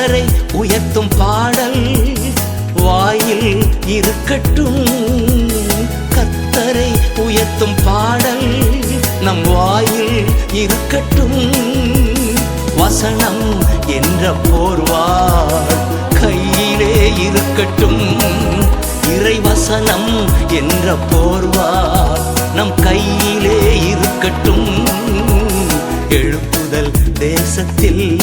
கர்த்தரை உயர்த்தும் பாடல் வாயில் இருக்கட்டும். கர்த்தரை உயர்த்தும் பாடல் நம் வாயில் இருக்கட்டும். வசனம் என்ற போர்வாள் கையிலே இருக்கட்டும். இறை வசனம் என்ற போர்வாள் நம் கையிலே இருக்கட்டும். எழுப்புதல் தேசத்தில்